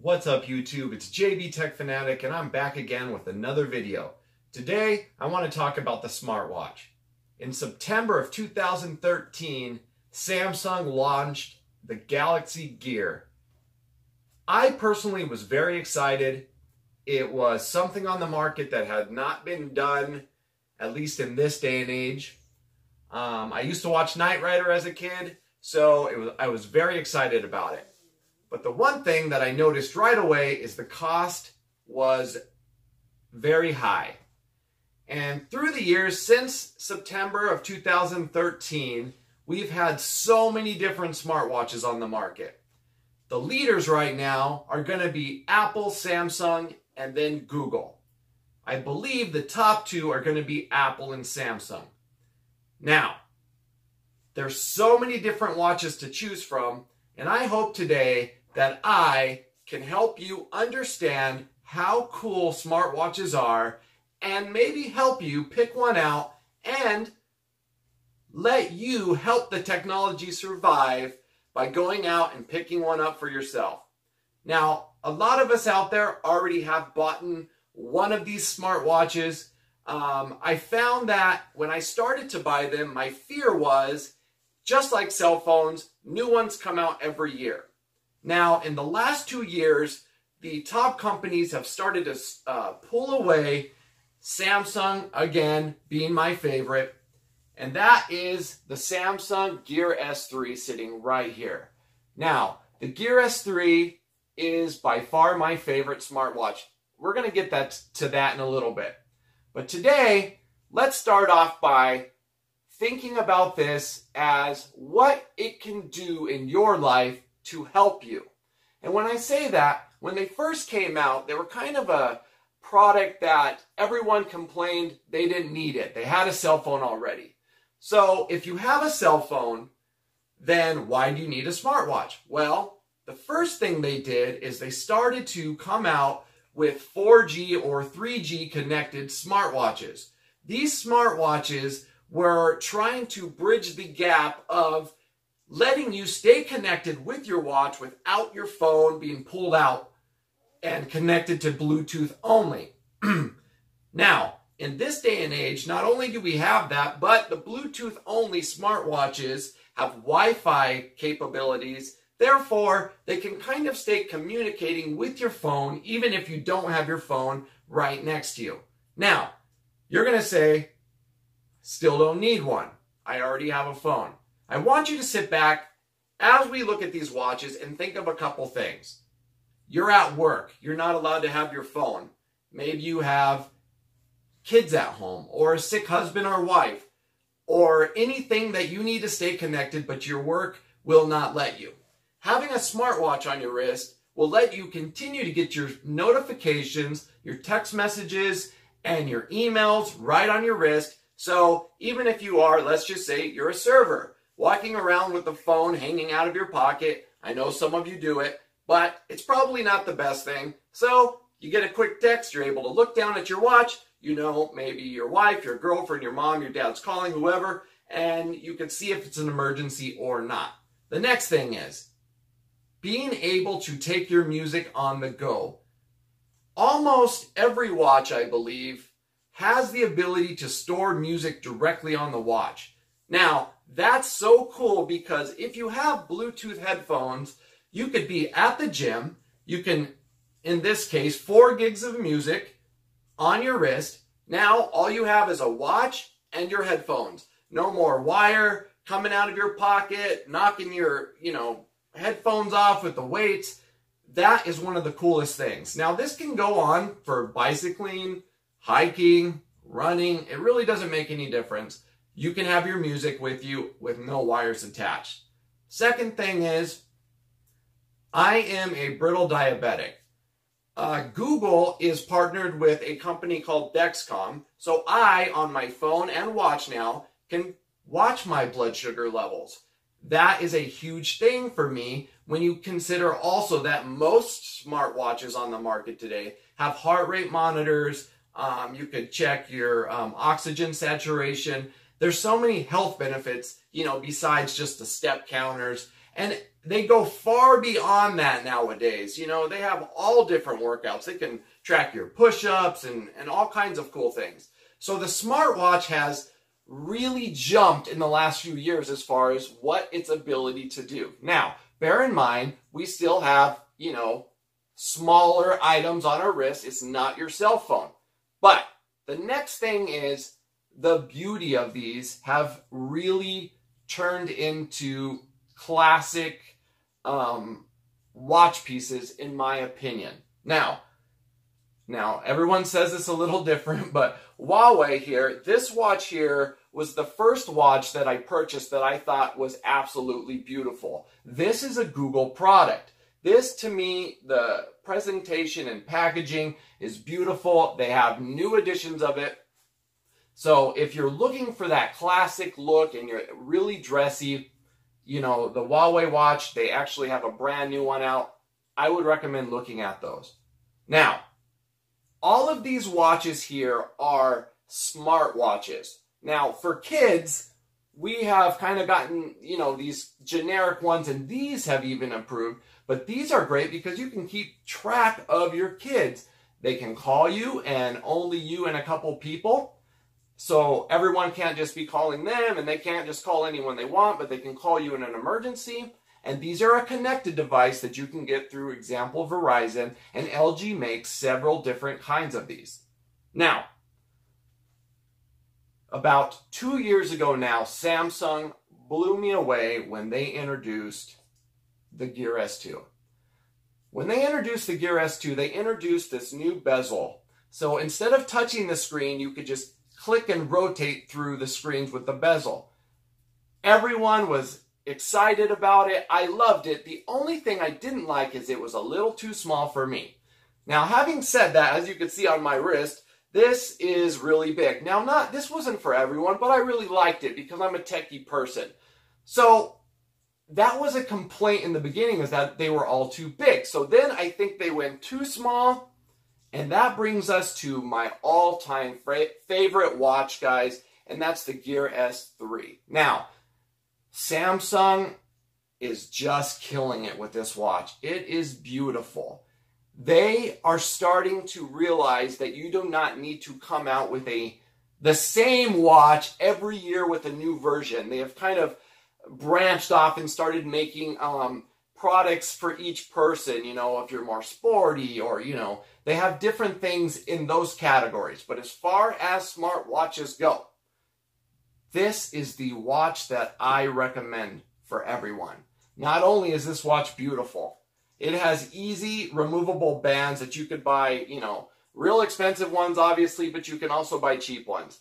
What's up YouTube? It's JB Tech Fanatic and I'm back again with another video. Today I want to talk about the smartwatch. In September of 2013, Samsung launched the Galaxy Gear. I personally was very excited. It was something on the market that had not been done, at least in this day and age. I used to watch Knight Rider as a kid, so I was very excited about it. But the one thing that I noticed right away is the cost was very high. And through the years, since September of 2013, we've had so many different smartwatches on the market. The leaders right now are going to be Apple, Samsung, and then Google. I believe the top two are going to be Apple and Samsung. Now, there's so many different watches to choose from, and I hope today that I can help you understand how cool smartwatches are and maybe help you pick one out and let you help the technology survive by going out and picking one up for yourself. Now, a lot of us out there already have bought one of these smartwatches. I found that when I started to buy them, my fear was, just like cell phones, new ones come out every year. Now, in the last 2 years, the top companies have started to pull away, Samsung, again, being my favorite, and that is the Samsung Gear S3 sitting right here. Now, the Gear S3 is by far my favorite smartwatch. We're going to get to that in a little bit. But today, let's start off by thinking about this as what it can do in your life to help you. And when I say that, when they first came out, they were kind of a product that everyone complained they didn't need it. They had a cell phone already. So if you have a cell phone, then why do you need a smartwatch? Well, the first thing they did is they started to come out with 4G or 3G connected smartwatches. These smartwatches were trying to bridge the gap of letting you stay connected with your watch without your phone being pulled out and connected to Bluetooth only. Now, in this day and age, not only do we have that, but the Bluetooth only smartwatches have Wi-Fi capabilities. Therefore, they can kind of stay communicating with your phone even if you don't have your phone right next to you. Now, you're going to say, still don't need one. I already have a phone. I want you to sit back as we look at these watches and think of a couple things. You're at work. You're not allowed to have your phone. Maybe you have kids at home or a sick husband or wife or anything that you need to stay connected but your work will not let you. Having a smartwatch on your wrist will let you continue to get your notifications, your text messages, and your emails right on your wrist. So even if you are, let's just say you're a server, walking around with the phone hanging out of your pocket, I know some of you do it, but it's probably not the best thing. So you get a quick text, you're able to look down at your watch, you know, maybe your wife, your girlfriend, your mom, your dad's calling, whoever, and you can see if it's an emergency or not. The next thing is being able to take your music on the go. Almost every watch, I believe, has the ability to store music directly on the watch. Now, that's so cool because if you have Bluetooth headphones, you could be at the gym. You can, in this case, 4 gigs of music on your wrist. Now, all you have is a watch and your headphones. No more wire coming out of your pocket, knocking your, headphones off with the weights. That is one of the coolest things. Now, this can go on for bicycling, hiking, running. It really doesn't make any difference. You can have your music with you with no wires attached. Second thing is, I am a brittle diabetic. Google is partnered with a company called Dexcom, so I, on my phone and watch now, can watch my blood sugar levels. That is a huge thing for me when you consider also that most smartwatches on the market today have heart rate monitors. You could check your oxygen saturation. There's so many health benefits, besides just the step counters And they go far beyond that nowadays. You know, they have all different workouts. They can track your push-ups and all kinds of cool things. So the smartwatch has really jumped in the last few years as far as what its ability to do. Now, bear in mind, we still have, you know, smaller items on our wrist. It's not your cell phone. But the next thing is the beauty of these have really turned into classic watch pieces, in my opinion. Now, everyone says it's a little different, but Huawei here, this watch here was the first watch that I purchased that I thought was absolutely beautiful. This is a Google product. This, to me, the presentation and packaging is beautiful. They have new editions of it. So if you're looking for that classic look and you're really dressy, you know, the Huawei watch, they actually have a brand new one out. I would recommend looking at those. Now, all of these watches here are smart watches. Now, for kids, we have kind of gotten, you know, these generic ones, and these have even improved. But these are great because you can keep track of your kids. They can call you, and only you and a couple people. So everyone can't just be calling them, and they can't just call anyone they want, but they can call you in an emergency. And these are a connected device that you can get through, example, Verizon, and LG makes several different kinds of these. Now, about 2 years ago now, Samsung blew me away when they introduced the Gear S2. When they introduced the Gear S2, they introduced this new bezel. So instead of touching the screen, you could just click and rotate through the screens with the bezel. Everyone was excited about it. I loved it. The only thing I didn't like is it was a little too small for me. Now, having said that, as you can see on my wrist, this is really big. Now, this wasn't for everyone, but I really liked it because I'm a techie person. So that was a complaint in the beginning, is that they were all too big. So then I think they went too small. And that brings us to my all-time favorite watch, guys, and that's the Gear S3. Now, Samsung is just killing it with this watch. It is beautiful. They are starting to realize that you do not need to come out with the same watch every year with a new version. They have kind of branched off and started making products for each person, you know, if you're more sporty, or, you know, they have different things in those categories. But as far as smart watches go, this is the watch that I recommend for everyone. Not only is this watch beautiful, it has easy removable bands that you could buy, you know, real expensive ones obviously, but you can also buy cheap ones.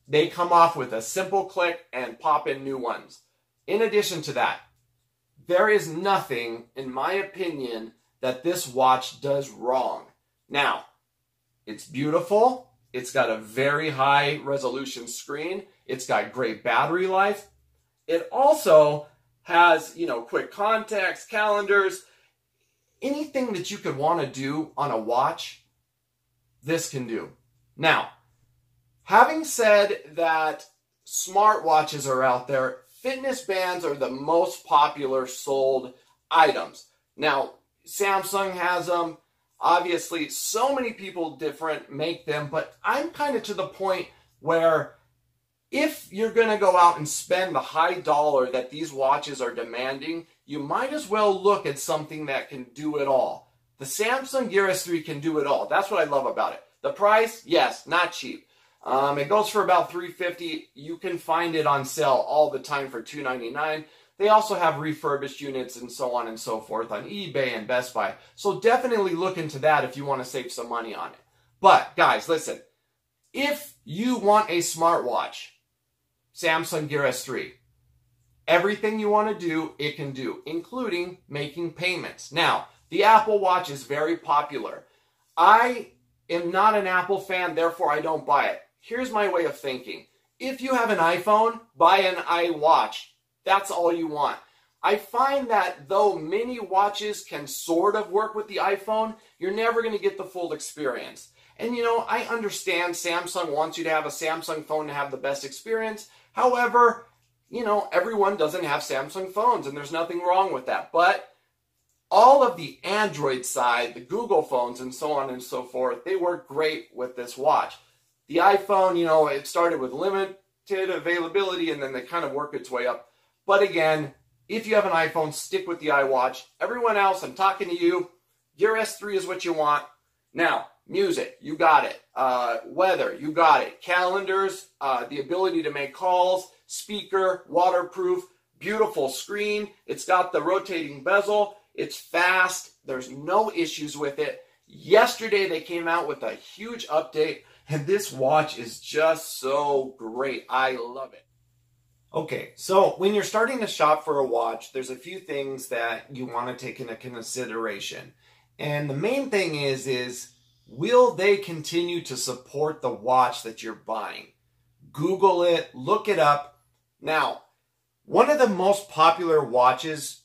They come off with a simple click and pop in new ones. In addition to that, there is nothing, in my opinion, that this watch does wrong. Now, it's beautiful. It's got a very high resolution screen. It's got great battery life. It also has, you know, quick contacts, calendars, anything that you could want to do on a watch, this can do. Now, having said that smartwatches are out there, fitness bands are the most popular sold items. Now, Samsung has them. Obviously, so many people different make them, but I'm kind of to the point where if you're going to go out and spend the high dollar that these watches are demanding, you might as well look at something that can do it all. The Samsung Gear S3 can do it all. That's what I love about it. The price, yes, not cheap. It goes for about $350. You can find it on sale all the time for $299. They also have refurbished units and so on and so forth on eBay and Best Buy. So definitely look into that if you want to save some money on it. But guys, listen, if you want a smartwatch, Samsung Gear S3, everything you want to do, it can do, including making payments. Now, the Apple Watch is very popular. I am not an Apple fan, therefore I don't buy it. Here's my way of thinking. If you have an iPhone, buy an iWatch. That's all you want. I find that though many watches can sort of work with the iPhone, you're never going to get the full experience. And you know, I understand Samsung wants you to have a Samsung phone to have the best experience. However, you know, everyone doesn't have Samsung phones, and there's nothing wrong with that. But all of the Android side, the Google phones and so on and so forth, they work great with this watch. The iPhone, you know, it started with limited availability and then they kind of work its way up. But again, if you have an iPhone, stick with the iWatch. Everyone else, I'm talking to you. Gear S3 is what you want. Now, music, you got it. Weather, you got it. Calendars, the ability to make calls, speaker, waterproof, beautiful screen. It's got the rotating bezel. It's fast. There's no issues with it. Yesterday, they came out with a huge update, and this watch is just so great. I love it. Okay, so when you're starting to shop for a watch, there's a few things that you want to take into consideration. And the main thing is will they continue to support the watch that you're buying? Google it, look it up. Now, one of the most popular watches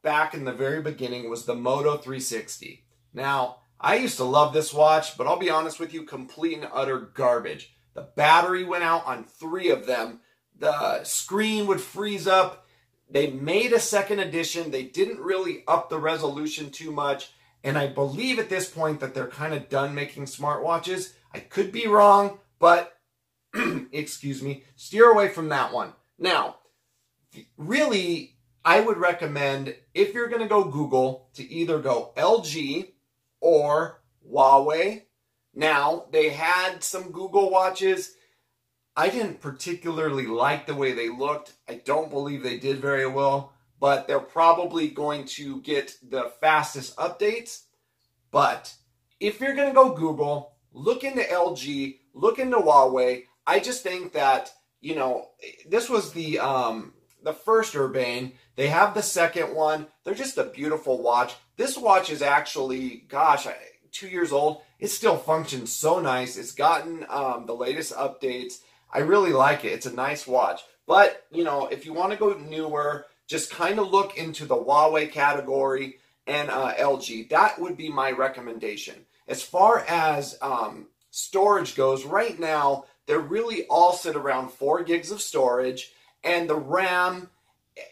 back in the very beginning was the Moto 360. Now, I used to love this watch, but I'll be honest with you, complete and utter garbage. The battery went out on 3 of them. The screen would freeze up. They made a second edition. They didn't really up the resolution too much. And I believe at this point that they're kind of done making smartwatches. I could be wrong, but excuse me, steer away from that one. Now, really, I would recommend, if you're going to go Google, to either go LG or Huawei. Now, they had some Google watches. I didn't particularly like the way they looked. I don't believe they did very well, but they're probably going to get the fastest updates. But if you're going to go Google, look into LG, look into Huawei. I just think that, you know, this was the first Urbane. They have the second one. They're just a beautiful watch. This watch is actually, gosh, 2 years old. It still functions so nice. It's gotten the latest updates. I really like it. It's a nice watch. But, you know, if you want to go newer, just kind of look into the Huawei category and LG. That would be my recommendation. As far as storage goes, right now, they're really all sit around 4 gigs of storage. And the RAM,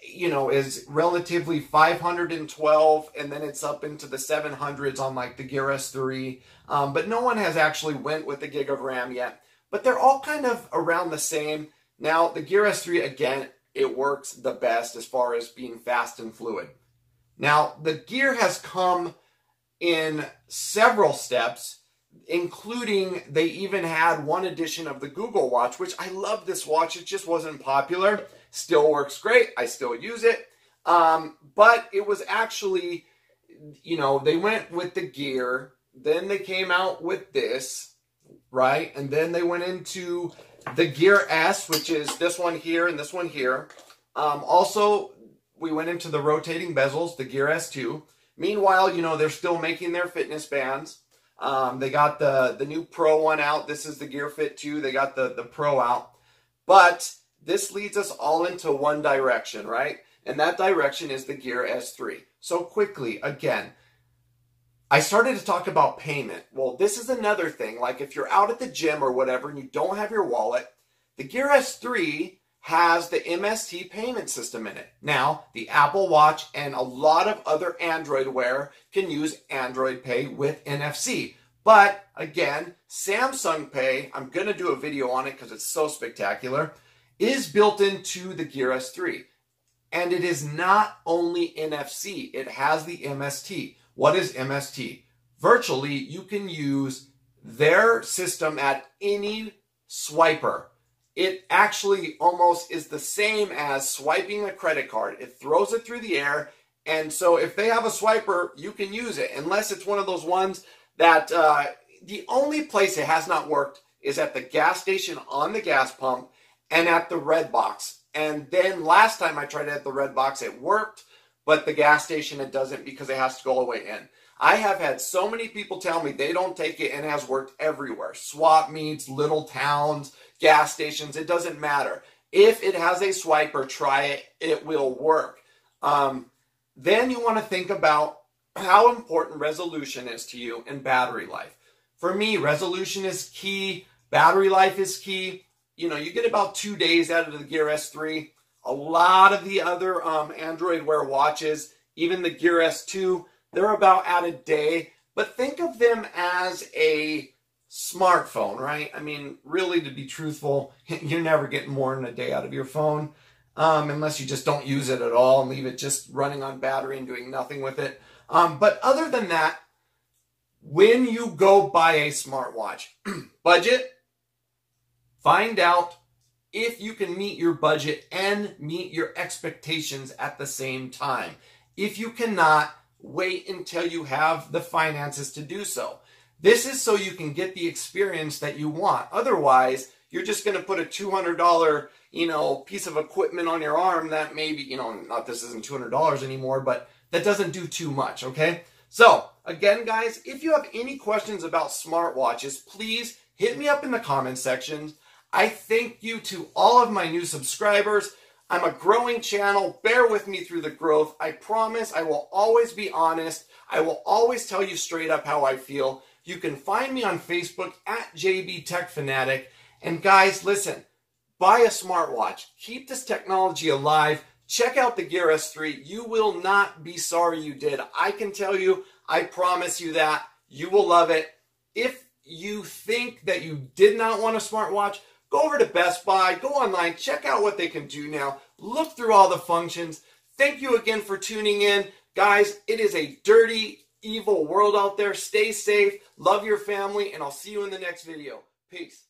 you know, is relatively 512, and then it's up into the 700s on like the Gear S3. But no one has actually went with the gig of RAM yet. But they're all kind of around the same. Now, the Gear S3, again, it works the best as far as being fast and fluid. Now, the Gear has come in several steps, including they even had one edition of the Google Watch, which I love this watch. It just wasn't popular. Still works great. I still use it. But it was actually, you know, they went with the Gear. Then they came out with this, right? And then they went into the Gear S, which is this one here and this one here. Also, we went into the rotating bezels, the Gear S2. Meanwhile, you know, they're still making their fitness bands. They got the new Pro one out. This is the Gear Fit 2. They got the Pro out. But this leads us all into one direction, right? And that direction is the Gear S3. So quickly, again, I started to talk about payment. Well, this is another thing. Like if you're out at the gym or whatever and you don't have your wallet, the Gear S3 has the MST payment system in it. Now, the Apple Watch and a lot of other Android wear can use Android Pay with NFC. But again, Samsung Pay, I'm going to do a video on it because it's so spectacular, is built into the Gear S3. And it is not only NFC, it has the MST. What is MST? Virtually, you can use their system at any swiper. It actually almost is the same as swiping a credit card. It throws it through the air, and so if they have a swiper, you can use it, unless it's one of those ones that the only place it has not worked is at the gas station on the gas pump and at the red box. And then last time I tried it at the red box, it worked, but the gas station, it doesn't because it has to go all the way in. I have had so many people tell me they don't take it and it has worked everywhere. Swap meets, little towns, gas stations, it doesn't matter. If it has a swiper, try it, it will work. Then you want to think about how important resolution is to you and battery life. For me, resolution is key, battery life is key. You know, you get about 2 days out of the Gear S3. A lot of the other Android Wear watches, even the Gear S2, they're about at a day. But think of them as a smartphone, right? I mean, really, to be truthful, you're never getting more than a day out of your phone, unless you just don't use it at all and leave it just running on battery and doing nothing with it. But other than that, when you go buy a smartwatch, budget, find out if you can meet your budget and meet your expectations at the same time. If you cannot, wait until you have the finances to do so. This is so you can get the experience that you want. Otherwise, you're just going to put a $200, piece of equipment on your arm that maybe, not this isn't $200 anymore, but that doesn't do too much, okay? So, again, guys, if you have any questions about smartwatches, please hit me up in the comment section. I thank you to all of my new subscribers. I'm a growing channel. Bear with me through the growth. I promise I will always be honest. I will always tell you straight up how I feel. You can find me on Facebook at JB Tech Fanatic. And guys, listen, buy a smartwatch. Keep this technology alive. Check out the Gear S3. You will not be sorry you did. I can tell you, I promise you that. You will love it. If you think that you did not want a smartwatch, go over to Best Buy, go online, check out what they can do now. Look through all the functions. Thank you again for tuning in. Guys, it is a dirty, evil world out there. Stay safe, love your family, and I'll see you in the next video. Peace.